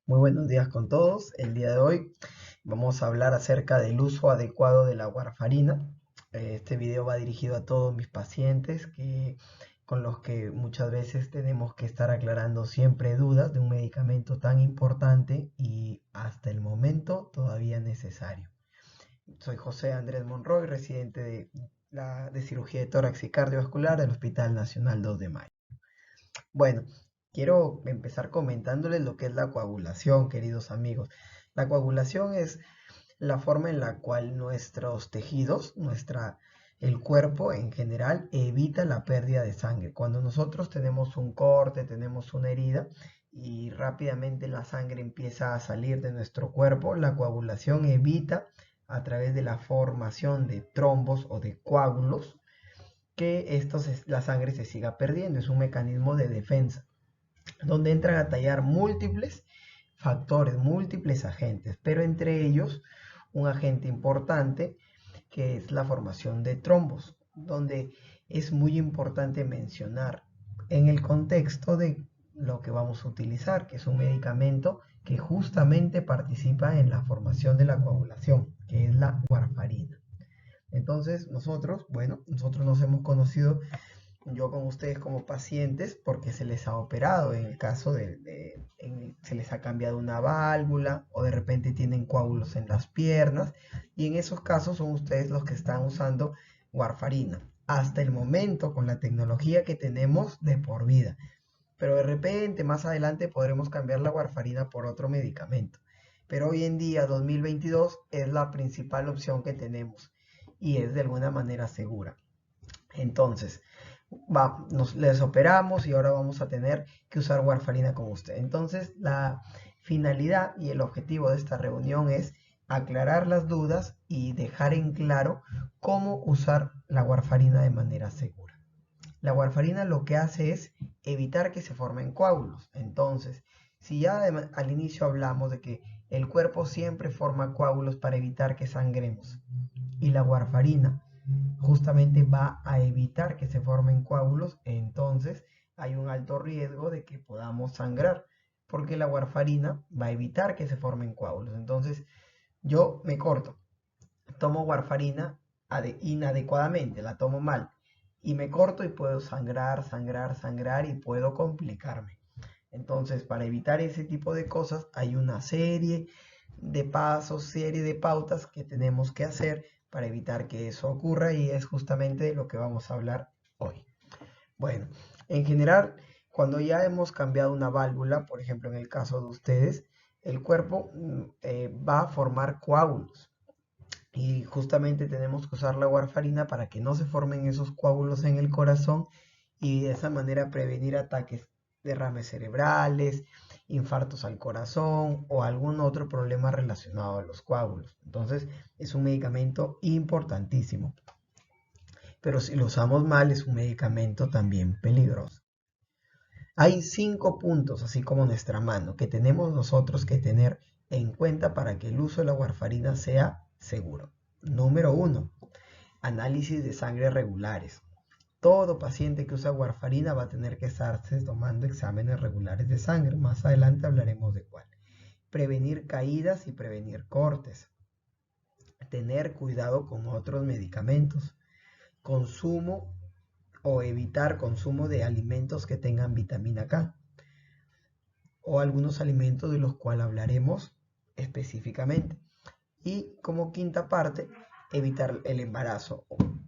Muy buenos días con todos. El día de hoy vamos a hablar acerca del uso adecuado de la warfarina. Este video va dirigido a todos mis pacientes con los que muchas veces tenemos que estar aclarando siempre dudas de un medicamento tan importante y hasta el momento todavía necesario. Soy José Andrés Monroy, residente de cirugía de tórax y cardiovascular del Hospital Nacional 2 de Mayo. Bueno, quiero empezar comentándoles lo que es la coagulación, queridos amigos. La coagulación es la forma en la cual nuestros tejidos, el cuerpo en general, evita la pérdida de sangre. Cuando nosotros tenemos un corte, tenemos una herida y rápidamente la sangre empieza a salir de nuestro cuerpo, la coagulación evita a través de la formación de trombos o de coágulos que la sangre se siga perdiendo. Es un mecanismo de defensa donde entran a tallar múltiples factores, múltiples agentes, pero entre ellos un agente importante que es la formación de trombos, donde es muy importante mencionar en el contexto de lo que vamos a utilizar, que es un medicamento que justamente participa en la formación de la coagulación, que es la warfarina. Entonces nosotros nos hemos conocido yo con ustedes como pacientes porque se les ha operado en el caso se les ha cambiado una válvula o de repente tienen coágulos en las piernas y en esos casos son ustedes los que están usando warfarina hasta el momento con la tecnología que tenemos de por vida, pero de repente más adelante podremos cambiar la warfarina por otro medicamento, pero hoy en día 2022 es la principal opción que tenemos y es de alguna manera segura. Entonces, les operamos y ahora vamos a tener que usar warfarina con usted. Entonces, la finalidad y el objetivo de esta reunión es aclarar las dudas y dejar en claro cómo usar la warfarina de manera segura. La warfarina lo que hace es evitar que se formen coágulos. Entonces, si ya al inicio hablamos de que el cuerpo siempre forma coágulos para evitar que sangremos y la warfarina justamente va a evitar que se formen coágulos, entonces hay un alto riesgo de que podamos sangrar, porque la warfarina va a evitar que se formen coágulos. Entonces yo me corto, tomo warfarina inadecuadamente, la tomo mal, y me corto y puedo sangrar, sangrar, sangrar y puedo complicarme. Entonces, para evitar ese tipo de cosas, hay una serie de pasos, serie de pautas que tenemos que hacer para evitar que eso ocurra y es justamente de lo que vamos a hablar hoy. Bueno, en general, cuando ya hemos cambiado una válvula, por ejemplo en el caso de ustedes, el cuerpo va a formar coágulos y justamente tenemos que usar la warfarina para que no se formen esos coágulos en el corazón y de esa manera prevenir ataques, derrames cerebrales, infartos al corazón o algún otro problema relacionado a los coágulos. Entonces es un medicamento importantísimo, pero si lo usamos mal es un medicamento también peligroso. Hay 5 puntos, así como nuestra mano, que tenemos nosotros que tener en cuenta para que el uso de la warfarina sea seguro. Número 1. Análisis de sangre regulares. Todo paciente que usa warfarina va a tener que estarse tomando exámenes regulares de sangre. Más adelante hablaremos de cuál. Prevenir caídas y prevenir cortes. Tener cuidado con otros medicamentos. Consumo o evitar consumo de alimentos que tengan vitamina K o algunos alimentos de los cuales hablaremos específicamente. Y como quinta parte, evitar el embarazo,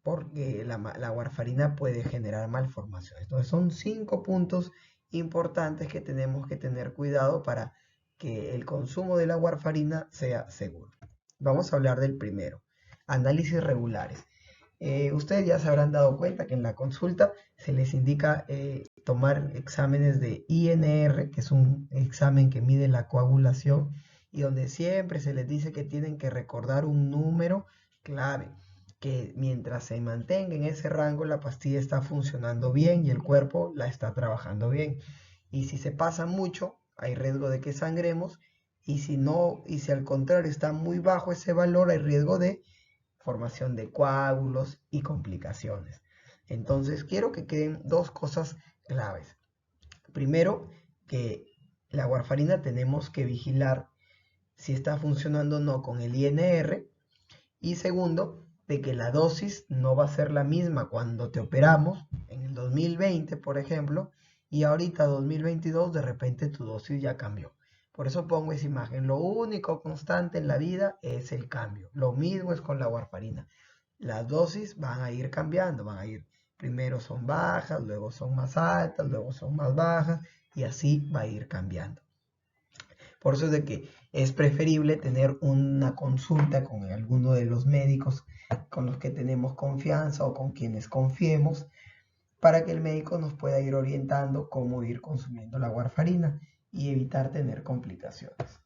porque la warfarina puede generar malformaciones. Entonces son 5 puntos importantes que tenemos que tener cuidado para que el consumo de la warfarina sea seguro. Vamos a hablar del primero, análisis regulares. Ustedes ya se habrán dado cuenta que en la consulta se les indica tomar exámenes de INR, que es un examen que mide la coagulación, y donde siempre se les dice que tienen que recordar un número clave, que mientras se mantenga en ese rango la pastilla está funcionando bien y el cuerpo la está trabajando bien. Y si se pasa mucho, hay riesgo de que sangremos, y si no, y si al contrario está muy bajo ese valor, hay riesgo de formación de coágulos y complicaciones. Entonces, quiero que queden dos cosas claves. Primero, que la warfarina tenemos que vigilar si está funcionando o no con el INR. Y segundo, de que la dosis no va a ser la misma cuando te operamos, en el 2020, por ejemplo, y ahorita 2022, de repente tu dosis ya cambió. Por eso pongo esa imagen. Lo único constante en la vida es el cambio. Lo mismo es con la warfarina. Las dosis van a ir cambiando, van a ir, primero son bajas, luego son más altas, luego son más bajas, y así va a ir cambiando. Por eso es de que es preferible tener una consulta con alguno de los médicos con los que tenemos confianza o con quienes confiemos, para que el médico nos pueda ir orientando cómo ir consumiendo la warfarina y evitar tener complicaciones.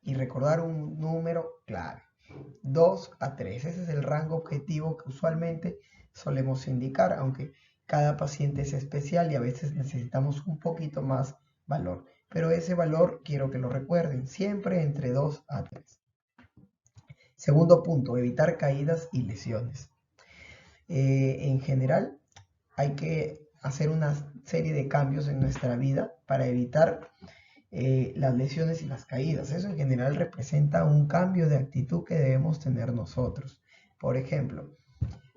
Y recordar un número clave, 2 a 3. Ese es el rango objetivo que usualmente solemos indicar, aunque cada paciente es especial y a veces necesitamos un poquito más valor. Pero ese valor quiero que lo recuerden, siempre entre 2 a 3. Segundo punto, evitar caídas y lesiones. En general, hay que hacer una serie de cambios en nuestra vida para evitar las lesiones y las caídas. Eso en general representa un cambio de actitud que debemos tener nosotros. Por ejemplo,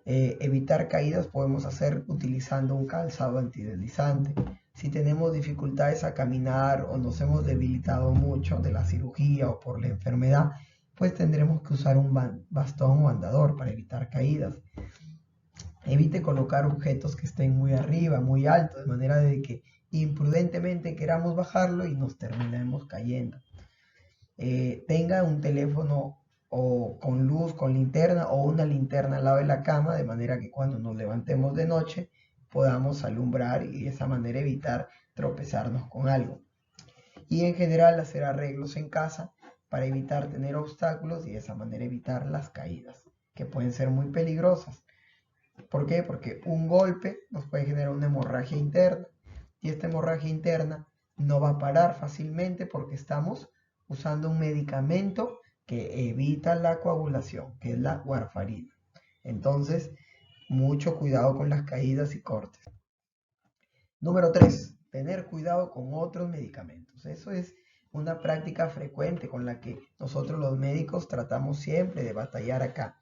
evitar caídas podemos hacer utilizando un calzado antideslizante. Si tenemos dificultades a caminar o nos hemos debilitado mucho de la cirugía o por la enfermedad, pues tendremos que usar un bastón o andador para evitar caídas. Evite colocar objetos que estén muy arriba, muy altos, de manera de que imprudentemente queramos bajarlo y nos terminemos cayendo. Tenga un teléfono o con luz, con linterna o una linterna al lado de la cama, de manera que cuando nos levantemos de noche podamos alumbrar y de esa manera evitar tropezarnos con algo. Y en general hacer arreglos en casa para evitar tener obstáculos y de esa manera evitar las caídas, que pueden ser muy peligrosas. ¿Por qué? Porque un golpe nos puede generar una hemorragia interna y esta hemorragia interna no va a parar fácilmente porque estamos usando un medicamento que evita la coagulación, que es la warfarina. Entonces, mucho cuidado con las caídas y cortes. Número 3, tener cuidado con otros medicamentos. Eso es una práctica frecuente con la que nosotros los médicos tratamos siempre de batallar acá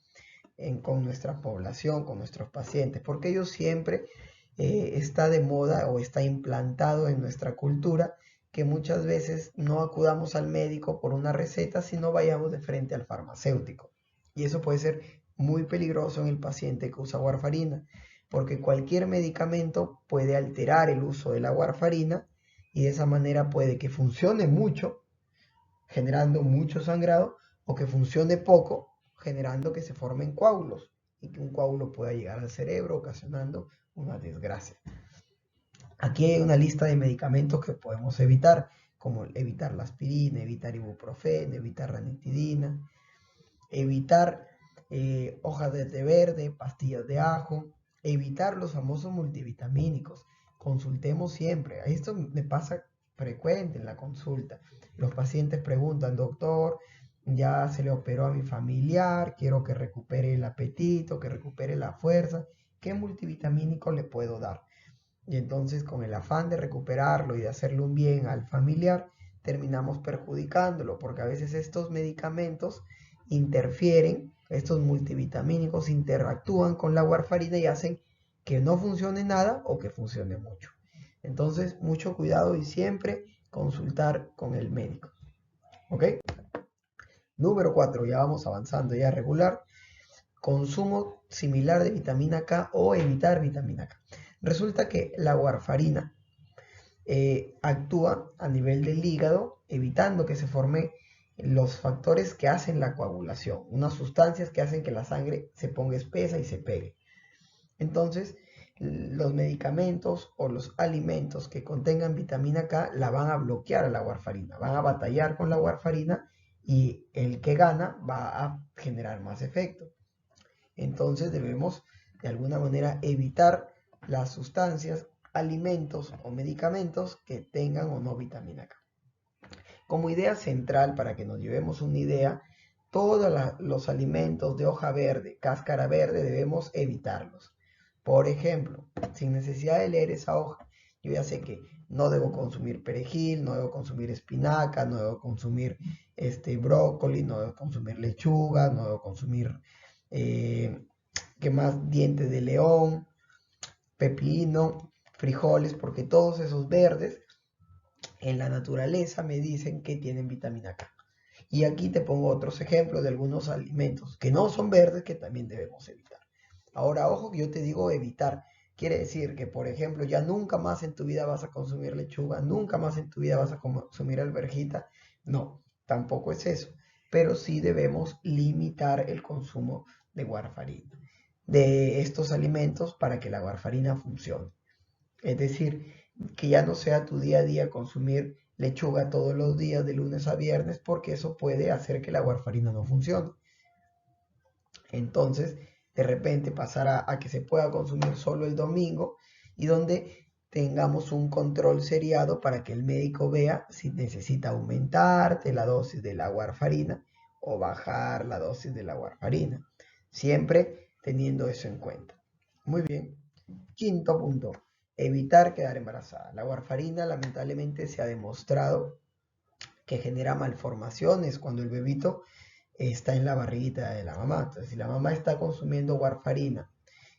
con nuestra población, con nuestros pacientes, porque ellos siempre está de moda o está implantado en nuestra cultura que muchas veces no acudamos al médico por una receta, sino vayamos de frente al farmacéutico. Y eso puede ser muy peligroso en el paciente que usa warfarina, porque cualquier medicamento puede alterar el uso de la warfarina y de esa manera puede que funcione mucho, generando mucho sangrado, o que funcione poco, generando que se formen coágulos y que un coágulo pueda llegar al cerebro, ocasionando una desgracia. Aquí hay una lista de medicamentos que podemos evitar, como evitar la aspirina, evitar ibuprofeno, evitar ranitidina, evitar hojas de té verde, pastillas de ajo, evitar los famosos multivitamínicos. Consultemos siempre. Esto me pasa frecuente en la consulta. Los pacientes preguntan, doctor, ya se le operó a mi familiar, quiero que recupere el apetito, que recupere la fuerza, ¿qué multivitamínico le puedo dar? Y entonces con el afán de recuperarlo y de hacerle un bien al familiar, terminamos perjudicándolo, porque a veces estos medicamentos interfieren, estos multivitamínicos interactúan con la warfarina y hacen que no funcione nada o que funcione mucho. Entonces, mucho cuidado y siempre consultar con el médico. ¿Ok? Número 4, ya vamos avanzando ya regular. Consumo similar de vitamina K o evitar vitamina K. Resulta que la warfarina actúa a nivel del hígado, evitando que se formen los factores que hacen la coagulación, unas sustancias que hacen que la sangre se ponga espesa y se pegue. Entonces, los medicamentos o los alimentos que contengan vitamina K la van a bloquear a la warfarina, van a batallar con la warfarina y el que gana va a generar más efecto. Entonces debemos de alguna manera evitar las sustancias, alimentos o medicamentos que tengan o no vitamina K. Como idea central, para que nos llevemos una idea, todos los alimentos de hoja verde, cáscara verde, debemos evitarlos. Por ejemplo, sin necesidad de leer esa hoja, Yo ya sé que no debo consumir perejil, no debo consumir espinaca, no debo consumir brócoli, no debo consumir lechuga, no debo consumir, ¿qué más? Dientes de león, pepino, frijoles, porque todos esos verdes en la naturaleza me dicen que tienen vitamina K. Y aquí te pongo otros ejemplos de algunos alimentos que no son verdes que también debemos evitar. Ahora, ojo que yo te digo evitar. Quiere decir que, por ejemplo, ya nunca más en tu vida vas a consumir lechuga, nunca más en tu vida vas a consumir alverjita. No, tampoco es eso. Pero sí debemos limitar el consumo de warfarina, de estos alimentos para que la warfarina funcione. Es decir, que ya no sea tu día a día consumir lechuga todos los días de lunes a viernes porque eso puede hacer que la warfarina no funcione. Entonces, de repente pasar a que se pueda consumir solo el domingo y donde tengamos un control seriado para que el médico vea si necesita aumentarte la dosis de la warfarina o bajar la dosis de la warfarina. Siempre teniendo eso en cuenta. Muy bien. Quinto punto, evitar quedar embarazada. La warfarina lamentablemente se ha demostrado que genera malformaciones cuando el bebito está en la barriguita de la mamá. Entonces, si la mamá está consumiendo warfarina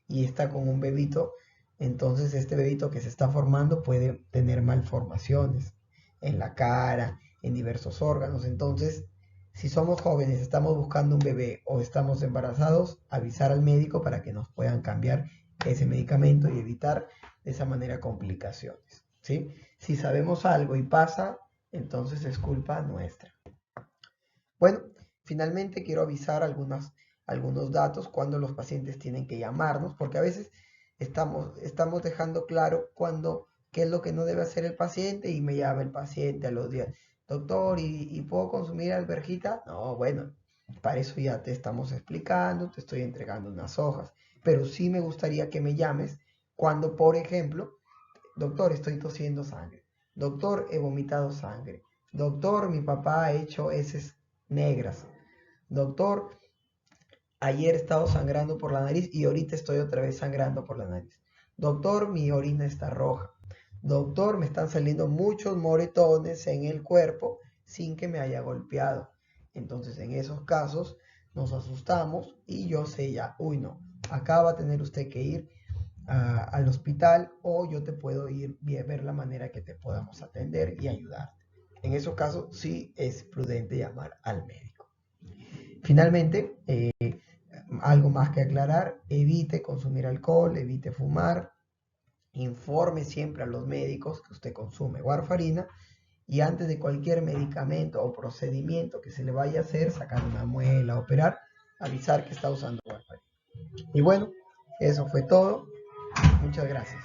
y está con un bebito, entonces este bebito que se está formando puede tener malformaciones en la cara, en diversos órganos. Entonces, si somos jóvenes, estamos buscando un bebé o estamos embarazados, avisar al médico para que nos puedan cambiar ese medicamento y evitar de esa manera complicaciones, ¿sí? Si sabemos algo y pasa, entonces es culpa nuestra. Bueno, finalmente quiero avisar algunos datos cuando los pacientes tienen que llamarnos, porque a veces estamos dejando claro qué es lo que no debe hacer el paciente y me llama el paciente a los días. Doctor, ¿y puedo consumir alverjita? No, bueno, para eso ya te estamos explicando, te estoy entregando unas hojas, pero sí me gustaría que me llames cuando, por ejemplo, doctor, estoy tosiendo sangre. Doctor, he vomitado sangre. Doctor, mi papá ha hecho heces negras. Doctor, ayer he estado sangrando por la nariz y ahorita estoy otra vez sangrando por la nariz. Doctor, mi orina está roja. Doctor, me están saliendo muchos moretones en el cuerpo sin que me haya golpeado. Entonces, en esos casos, nos asustamos y yo sé ya, uy, no, acá va a tener usted que ir al hospital o yo te puedo ir a ver la manera que te podamos atender y ayudar. En esos casos, sí es prudente llamar al médico. Finalmente, algo más que aclarar, evite consumir alcohol, evite fumar, informe siempre a los médicos que usted consume warfarina y antes de cualquier medicamento o procedimiento que se le vaya a hacer, sacar una muela, operar, avisar que está usando warfarina. Y bueno, eso fue todo. Muchas gracias.